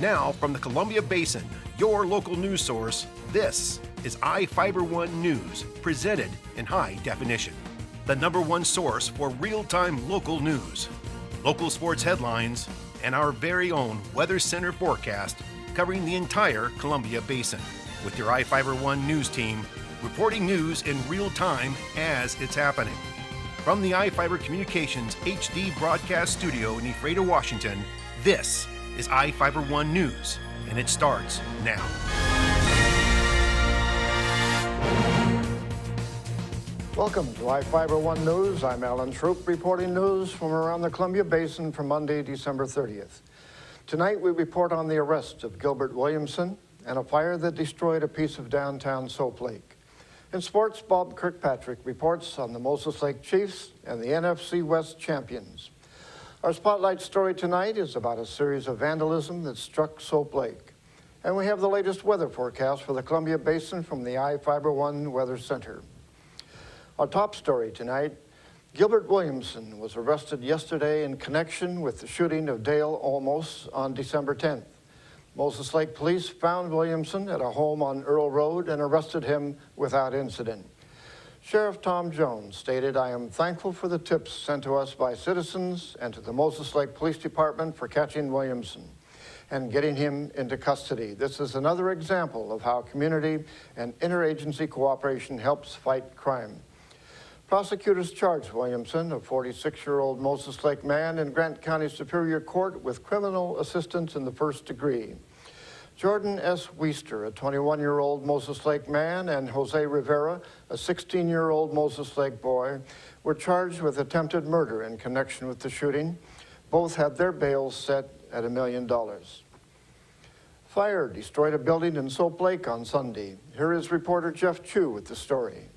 Now, from the Columbia Basin, your local news source, this is iFIBER One News, presented in high definition. The #1 source for real-time local news, local sports headlines, and our very own Weather Center forecast covering the entire Columbia Basin. With your iFIBER One News team, reporting news in real time as it's happening. From the iFIBER Communications HD broadcast studio in Ephrata, Washington, this is iFIBER One News, and it starts now. Welcome to iFIBER One News. I'm Alan Troop reporting news from around the Columbia Basin for Monday, December 30th. Tonight we report on the arrest of Gilbert Williamson and a fire that destroyed a piece of downtown Soap Lake. In sports, Bob Kirkpatrick reports on the Moses Lake Chiefs and the NFC West champions. Our spotlight story tonight is about a series of vandalism that struck Soap Lake. And we have the latest weather forecast for the Columbia Basin from the iFIBER One Weather Center. Our top story tonight, Gilbert Williamson was arrested yesterday in connection with the shooting of Dale Olmos on December 10th. Moses Lake Police found Williamson at a home on Earl Road and arrested him without incident. Sheriff Tom Jones stated, "I am thankful for the tips sent to us by citizens and to the Moses Lake Police Department for catching Williamson and getting him into custody. This is another example of how community and interagency cooperation helps fight crime." Prosecutors charged Williamson, a 46-year-old Moses Lake man, in Grant County Superior Court with criminal assistance in the first degree. Jordan S. Weister, a 21-year-old Moses Lake man, and Jose Rivera, a 16-year-old Moses Lake boy, were charged with attempted murder in connection with the shooting. Both had their bails set at $1 million. Fire destroyed a building in Soap Lake on Sunday. Here is reporter Jeff Chu with the story.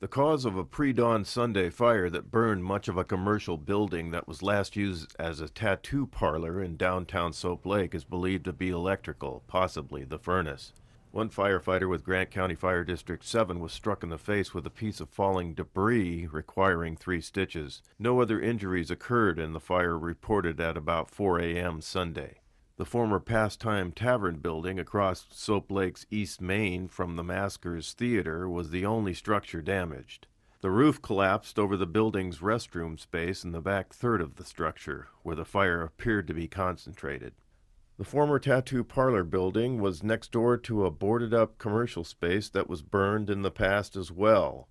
The cause of a pre-dawn Sunday fire that burned much of a commercial building that was last used as a tattoo parlor in downtown Soap Lake is believed to be electrical, possibly the furnace. One firefighter with Grant County Fire District 7 was struck in the face with a piece of falling debris requiring 3 stitches. No other injuries occurred in the fire reported at about 4 a.m. Sunday. The former Pastime Tavern building across Soap Lake's East Main from the Maskers Theater was the only structure damaged. The roof collapsed over the building's restroom space in the back third of the structure, where the fire appeared to be concentrated. The former tattoo parlor building was next door to a boarded-up commercial space that was burned in the past as well.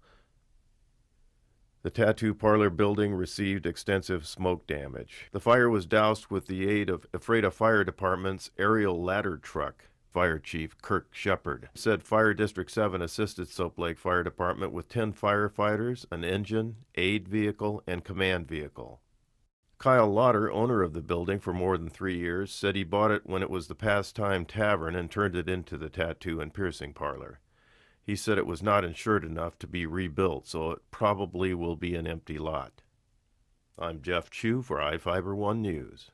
The tattoo parlor building received extensive smoke damage. The fire was doused with the aid of Ephrata Fire Department's aerial ladder truck. Fire Chief Kirk Shepard said Fire District 7 assisted Soap Lake Fire Department with 10 firefighters, an engine, aid vehicle, and command vehicle. Kyle Lauder, owner of the building for more than 3 years, said he bought it when it was the Pastime Tavern and turned it into the tattoo and piercing parlor. He said it was not insured enough to be rebuilt, so it probably will be an empty lot. I'm Jeff Chu for iFIBER One News.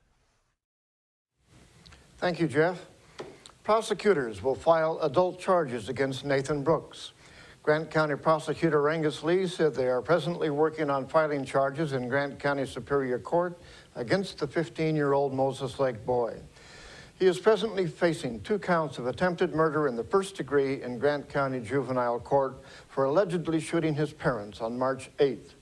Thank you, Jeff. Prosecutors will file adult charges against Nathan Brooks. Grant County Prosecutor Angus Lee said they are presently working on filing charges in Grant County Superior Court against the 15-year-old Moses Lake boy. He is presently facing 2 counts of attempted murder in the first degree in Grant County Juvenile Court for allegedly shooting his parents on March 8th.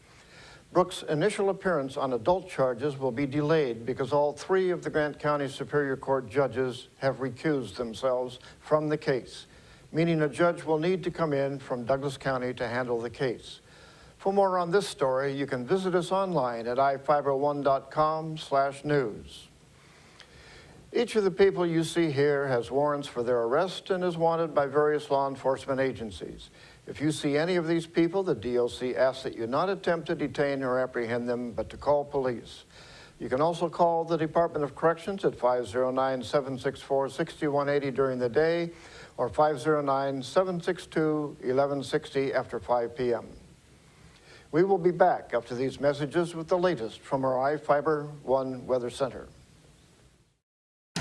Brooks' initial appearance on adult charges will be delayed because all 3 of the Grant County Superior Court judges have recused themselves from the case, meaning a judge will need to come in from Douglas County to handle the case. For more on this story, you can visit us online at ifiber1.com/news. Each of the people you see here has warrants for their arrest and is wanted by various law enforcement agencies. If you see any of these people, the DOC asks that you not attempt to detain or apprehend them, but to call police. You can also call the Department of Corrections at 509-764-6180 during the day or 509-762-1160 after 5 p.m. We will be back after these messages with the latest from our iFIBER One Weather Center.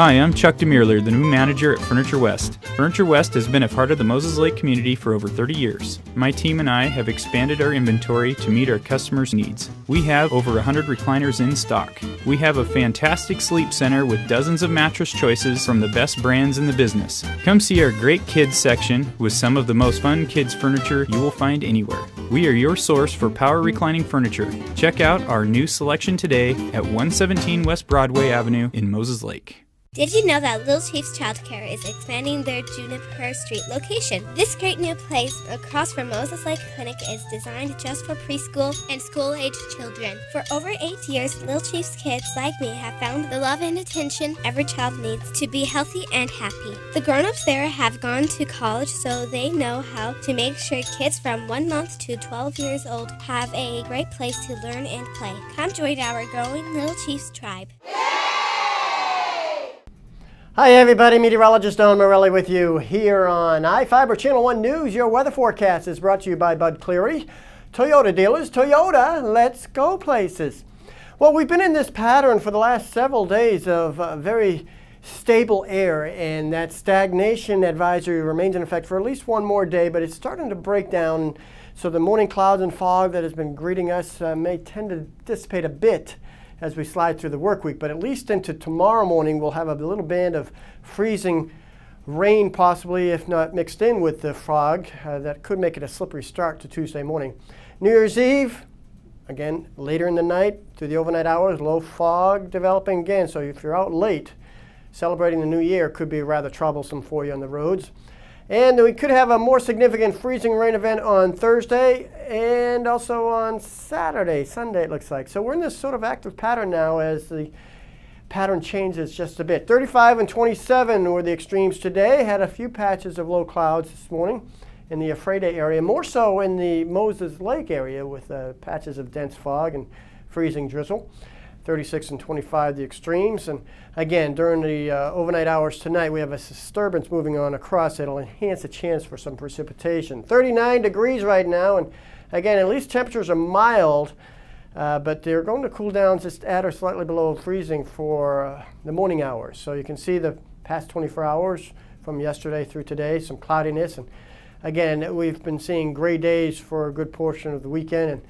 Hi, I'm Chuck DeMuerler, the new manager at Furniture West. Furniture West has been a part of the Moses Lake community for over 30 years. My team and I have expanded our inventory to meet our customers' needs. We have over 100 recliners in stock. We have a fantastic sleep center with dozens of mattress choices from the best brands in the business. Come see our great kids section with some of the most fun kids furniture you will find anywhere. We are your source for power reclining furniture. Check out our new selection today at 117 West Broadway Avenue in Moses Lake. Did you know that Little Chiefs Childcare is expanding their Juniper Street location? This great new place across from Moses Lake Clinic is designed just for preschool and school-age children. For over 8 years, Little Chiefs kids like me have found the love and attention every child needs to be healthy and happy. The grown-ups there have gone to college, so they know how to make sure kids from 1 month to 12 years old have a great place to learn and play. Come join our growing Little Chiefs tribe. Hi everybody, meteorologist Don Morelli with you here on iFIBER Channel 1 News. Your weather forecast is brought to you by Bud Cleary. Toyota dealers, Toyota, let's go places. Well, we've been in this pattern for the last several days of very stable air, and that stagnation advisory remains in effect for at least one more day, but it's starting to break down. So the morning clouds and fog that has been greeting us may tend to dissipate a bit as we slide through the work week, but at least into tomorrow morning we'll have a little band of freezing rain, possibly, if not mixed in with the fog, that could make it a slippery start to Tuesday morning. New Year's Eve, again, later in the night through the overnight hours, low fog developing again, so if you're out late celebrating the new year, it could be rather troublesome for you on the roads. And we could have a more significant freezing rain event on Thursday and also on Saturday, Sunday it looks like. So we're in this sort of active pattern now as the pattern changes just a bit. 35 and 27 were the extremes today. Had a few patches of low clouds this morning in the Ephrata area, more so in the Moses Lake area with patches of dense fog and freezing drizzle. 36 and 25 the extremes, and again during the overnight hours tonight we have a disturbance moving on across. It'll enhance the chance for some precipitation. 39 degrees right now, and again at least temperatures are mild, but they're going to cool down just at or slightly below freezing for the morning hours. So you can see the past 24 hours from yesterday through today, some cloudiness, and again we've been seeing gray days for a good portion of the weekend, and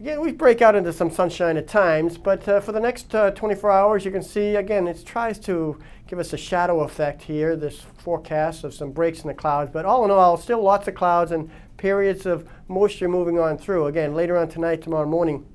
again, we break out into some sunshine at times, but for the next 24 hours, you can see, again, it tries to give us a shadow effect here, this forecast of some breaks in the clouds. But all in all, still lots of clouds and periods of moisture moving on through. Again, later on tonight, tomorrow morning,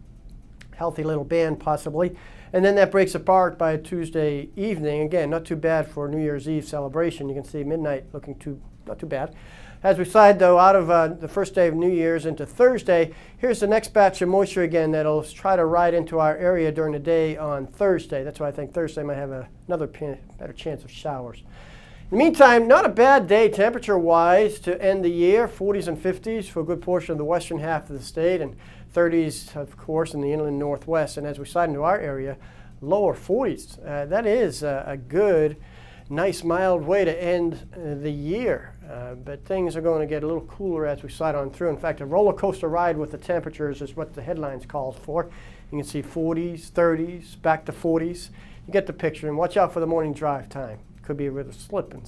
healthy little band possibly. And then that breaks apart by Tuesday evening. Again, not too bad for New Year's Eve celebration. You can see midnight looking not too bad. As we slide, though, out of the first day of New Year's into Thursday, here's the next batch of moisture again that'll try to ride into our area during the day on Thursday. That's why I think Thursday might have another better chance of showers. In the meantime, not a bad day temperature-wise to end the year. 40s and 50s for a good portion of the western half of the state, and 30s, of course, in the inland northwest. And as we slide into our area, lower 40s. That is a good, nice, mild way to end the year. But things are going to get a little cooler as we slide on through. In fact, a roller coaster ride with the temperatures is what the headlines called for. You can see 40s, 30s, back to 40s. You get the picture, and watch out for the morning drive time. Could be a bit of slip in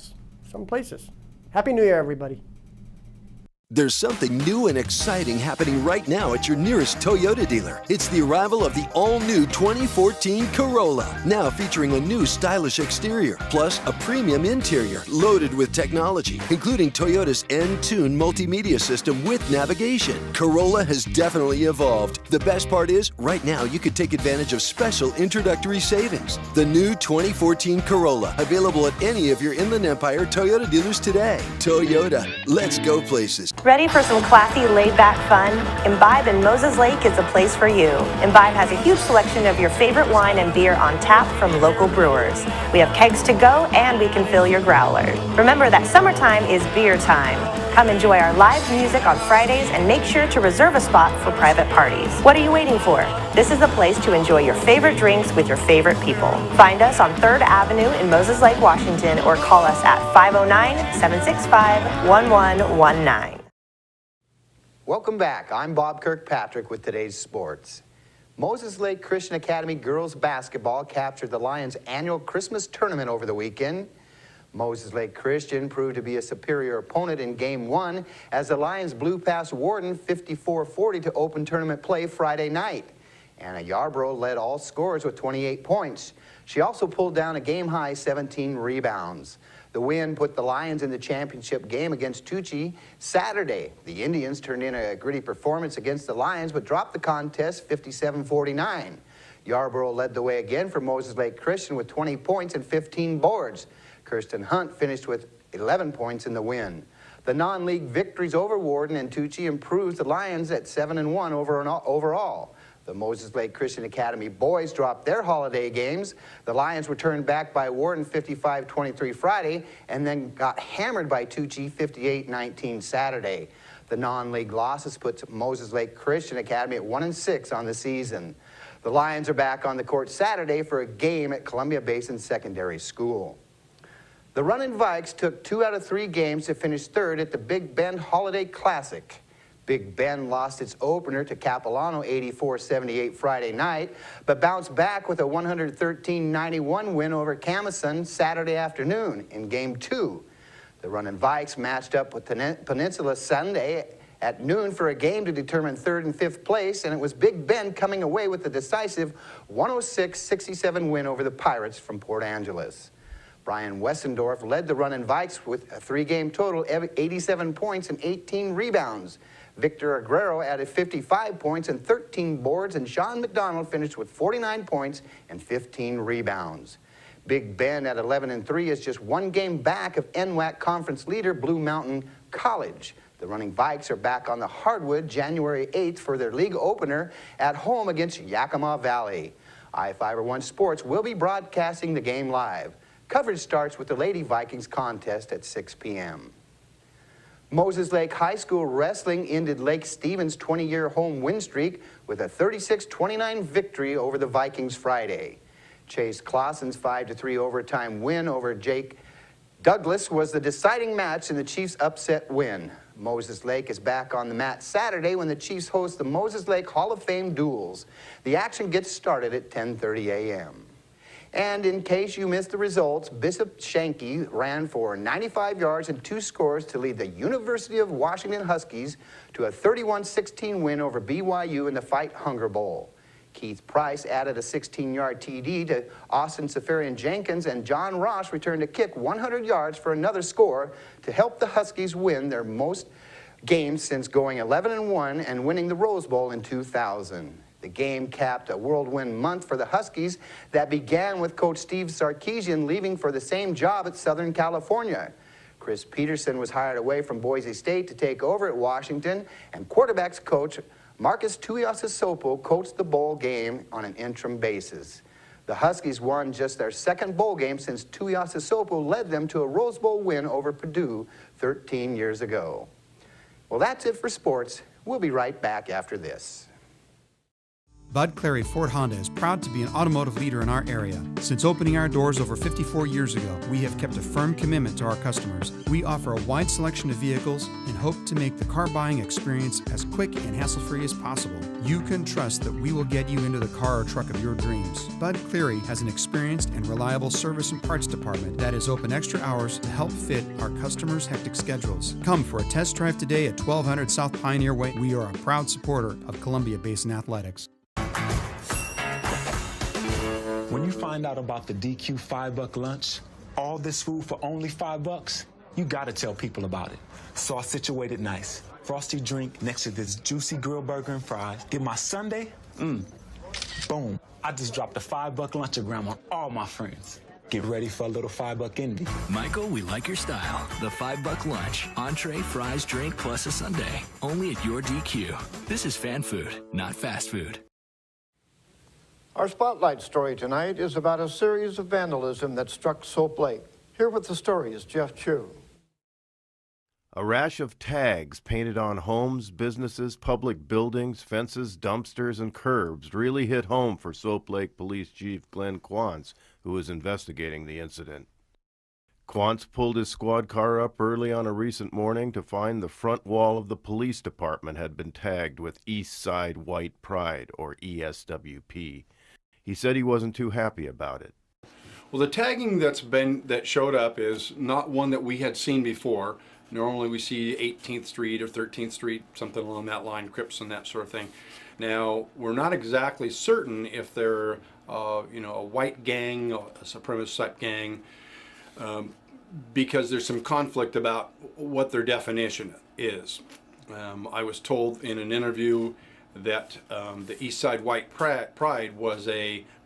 some places. Happy New Year, everybody. There's something new and exciting happening right now at your nearest Toyota dealer. It's the arrival of the all-new 2014 Corolla, now featuring a new stylish exterior, plus a premium interior loaded with technology, including Toyota's N-Tune multimedia system with navigation. Corolla has definitely evolved. The best part is, right now you could take advantage of special introductory savings. The new 2014 Corolla, available at any of your Inland Empire Toyota dealers today. Toyota, let's go places. Ready for some classy, laid-back fun? Imbibe in Moses Lake is a place for you. Imbibe has a huge selection of your favorite wine and beer on tap from local brewers. We have kegs to go, and we can fill your growler. Remember that summertime is beer time. Come enjoy our live music on Fridays and make sure to reserve a spot for private parties. What are you waiting for? This is a place to enjoy your favorite drinks with your favorite people. Find us on 3rd Avenue in Moses Lake, Washington, or call us at 509-765-1119. Welcome back. I'm Bob Kirkpatrick with today's sports. Moses Lake Christian Academy girls basketball captured the Lions' annual Christmas tournament over the weekend. Moses Lake Christian proved to be a superior opponent in Game 1 as the Lions blew past Warden 54-40 to open tournament play Friday night. Anna Yarbrough led all scorers with 28 points. She also pulled down a game-high 17 rebounds. The win put the Lions in the championship game against Tucci Saturday. The Indians turned in a gritty performance against the Lions but dropped the contest 57-49. Yarbrough led the way again for Moses Lake Christian with 20 points and 15 boards. Kirsten Hunt finished with 11 points in the win. The non-league victories over Warden and Tucci improves the Lions at 7-1 overall. The Moses Lake Christian Academy boys dropped their holiday games. The Lions were turned back by Warden 55-23 Friday and then got hammered by Tucci 58-19 Saturday. The non-league losses put Moses Lake Christian Academy at 1-6 on the season. The Lions are back on the court Saturday for a game at Columbia Basin Secondary School. The Runnin' Vikes took 2 out of 3 games to finish third at the Big Bend Holiday Classic. Big Bend lost its opener to Capilano 84-78 Friday night, but bounced back with a 113-91 win over Camison Saturday afternoon in Game 2. The Runnin' Vikes matched up with Peninsula Sunday at noon for a game to determine 3rd and 5th place, and it was Big Bend coming away with the decisive 106-67 win over the Pirates from Port Angeles. Brian Wessendorf led the Runnin' Vikes with a 3-game total, 87 points and 18 rebounds. Victor Aguero added 55 points and 13 boards, and Sean McDonald finished with 49 points and 15 rebounds. Big Bend at 11-3 is just 1 game back of NWAC conference leader Blue Mountain College. The Running Vikes are back on the hardwood January 8th for their league opener at home against Yakima Valley. iFIBER 1 Sports will be broadcasting the game live. Coverage starts with the Lady Vikings contest at 6 p.m. Moses Lake High School Wrestling ended Lake Stevens' 20-year home win streak with a 36-29 victory over the Vikings Friday. Chase Clausen's 5-3 overtime win over Jake Douglas was the deciding match in the Chiefs' upset win. Moses Lake is back on the mat Saturday when the Chiefs host the Moses Lake Hall of Fame duels. The action gets started at 10:30 a.m. And in case you missed the results, Bishop Shanky ran for 95 yards and 2 scores to lead the University of Washington Huskies to a 31-16 win over BYU in the Fight Hunger Bowl. Keith Price added a 16-yard TD to Austin Safarian Jenkins, and John Ross returned a kick 100 yards for another score to help the Huskies win their most games since going 11-1 and winning the Rose Bowl in 2000. The game capped a whirlwind month for the Huskies that began with Coach Steve Sarkisian leaving for the same job at Southern California. Chris Peterson was hired away from Boise State to take over at Washington, and quarterbacks coach Marcus Tuiasosopo coached the bowl game on an interim basis. The Huskies won just their 2nd bowl game since Tuiasosopo led them to a Rose Bowl win over Purdue 13 years ago. Well, that's it for sports. We'll be right back after this. Bud Clary Ford Honda is proud to be an automotive leader in our area. Since opening our doors over 54 years ago, we have kept a firm commitment to our customers. We offer a wide selection of vehicles and hope to make the car buying experience as quick and hassle-free as possible. You can trust that we will get you into the car or truck of your dreams. Bud Cleary has an experienced and reliable service and parts department that is open extra hours to help fit our customers' hectic schedules. Come for a test drive today at 1200 South Pioneer Way. We are a proud supporter of Columbia Basin Athletics. When you find out about the DQ $5 lunch, all this food for only $5, you gotta tell people about it. So I situated nice. Frosty drink next to this juicy grilled burger and fries. Get my Sunday, boom. I just dropped a $5 lunchogram on all my friends. Get ready for a little $5 envy. Michael, we like your style. The $5 lunch. Entree, fries, drink, plus a sundae. Only at your DQ. This is fan food, not fast food. Our spotlight story tonight is about a series of vandalism that struck Soap Lake. Here with the story is Jeff Chu. A rash of tags painted on homes, businesses, public buildings, fences, dumpsters, and curbs really hit home for Soap Lake Police Chief Glenn Quantz, who is investigating the incident. Quantz pulled his squad car up early on a recent morning to find the front wall of the police department had been tagged with East Side White Pride, or ESWP. He said he wasn't too happy about it. Well, the tagging that showed up is not one that we had seen before. Normally we see 18th Street or 13th Street, something along that line, Crips and that sort of thing. Now, we're not exactly certain if they're a white gang, a supremacist type gang, because there's some conflict about what their definition is. I was told in an interview that the East Side White Pride was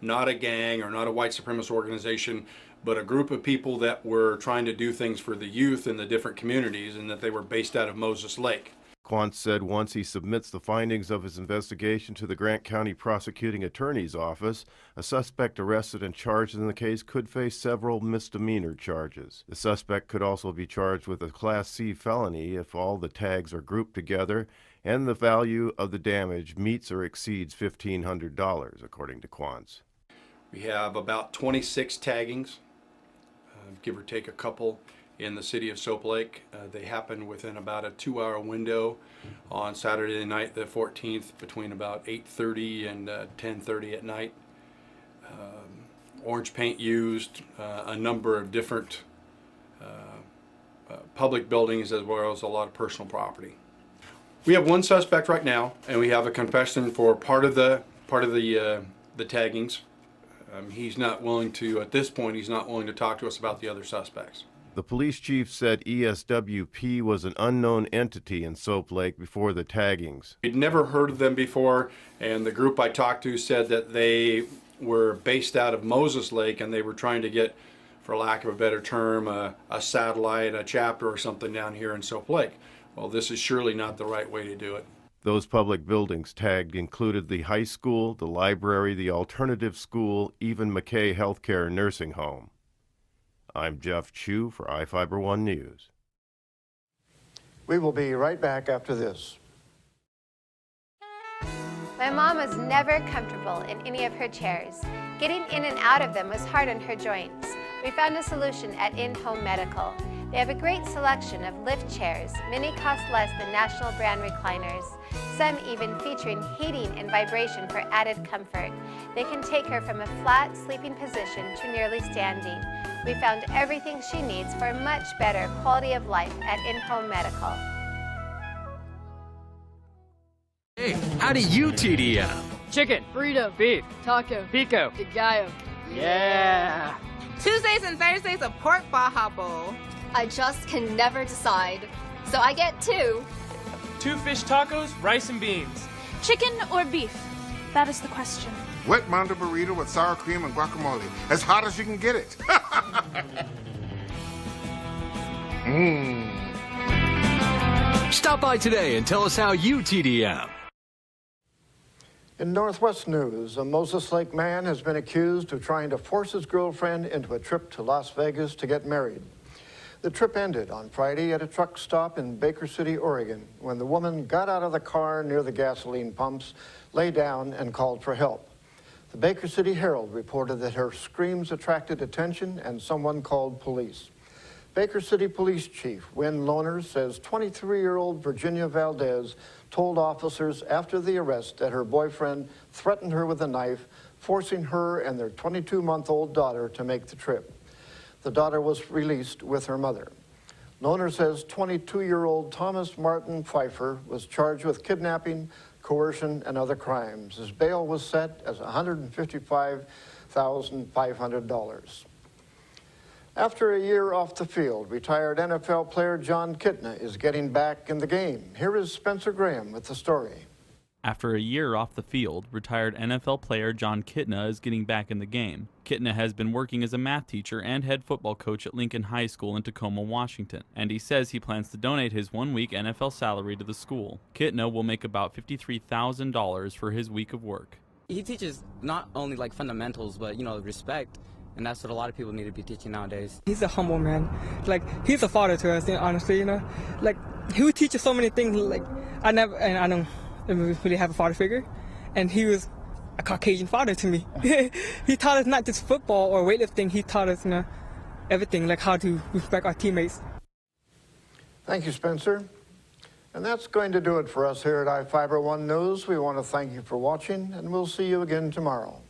not a gang or not a white supremacist organization, but a group of people that were trying to do things for the youth in the different communities, and that they were based out of Moses Lake. Quantz said once he submits the findings of his investigation to the Grant County Prosecuting Attorney's Office, a suspect arrested and charged in the case could face several misdemeanor charges. The suspect could also be charged with a Class C felony if all the tags are grouped together and the value of the damage meets or exceeds $1,500, according to Quantz. We have about 26 taggings, give or take a couple, in the city of Soap Lake. They happened within about a 2-hour window on Saturday night, the 14th, between about 8:30 and 10:30 at night. Orange paint used, a number of different public buildings, as well as a lot of personal property. We have one suspect right now, and we have a confession for part of the taggings. He's not willing to, at this point, he's not willing to talk to us about the other suspects. The police chief said ESWP was an unknown entity in Soap Lake before the taggings. We'd never heard of them before, and the group I talked to said that they were based out of Moses Lake, and they were trying to get, for lack of a better term, a satellite, a chapter or something down here in Soap Lake. Well, this is surely not the right way to do it. Those public buildings tagged included the high school, the library, the alternative school, even McKay Healthcare Nursing Home. I'm Jeff Chu for iFIBER 1 News. We will be right back after this. My mom was never comfortable in any of her chairs. Getting in and out of them was hard on her joints. We found a solution at In-Home Medical. They have a great selection of lift chairs. Many cost less than national brand recliners. Some even featuring heating and vibration for added comfort. They can take her from a flat sleeping position to nearly standing. We found everything she needs for a much better quality of life at In-Home Medical. Hey, how do you TDM? Chicken, burrito, beef, taco, pico, de gallo. Yeah! Tuesdays and Thursdays a pork Baja Bowl. I just can never decide, so I get 2. 2 fish tacos, rice and beans. Chicken or beef? That is the question. Wet Mondo burrito with sour cream and guacamole. As hot as you can get it. Stop by today and tell us how you TDM. In Northwest news, a Moses Lake man has been accused of trying to force his girlfriend into a trip to Las Vegas to get married. The trip ended on Friday at a truck stop in Baker City, Oregon, when the woman got out of the car near the gasoline pumps, lay down, and called for help. The Baker City Herald reported that her screams attracted attention and someone called police. Baker City Police Chief Wynn Lohner says 23-year-old Virginia Valdez told officers after the arrest that her boyfriend threatened her with a knife, forcing her and their 22-month-old daughter to make the trip. The daughter was released with her mother. Lohner says 22-year-old Thomas Martin Pfeiffer was charged with kidnapping, coercion, and other crimes. His bail was set as $155,500. After a year off the field, retired NFL player John Kitna is getting back in the game. Here is Spencer Graham with the story. After a year off the field, retired NFL player John Kitna is getting back in the game. Kitna has been working as a math teacher and head football coach at Lincoln High School in Tacoma, Washington, and he says he plans to donate his 1-week NFL salary to the school. Kitna will make about $53,000 for his week of work. He teaches not only like fundamentals, but respect. And that's what a lot of people need to be teaching nowadays. He's a humble man. Like, he's a father to us, honestly, Like, he would teach us so many things. Like, I don't really have a father figure. And he was a Caucasian father to me. He taught us not just football or weightlifting. He taught us, everything, like how to respect our teammates. Thank you, Spencer. And that's going to do it for us here at iFIBER 1 News. We want to thank you for watching, and we'll see you again tomorrow.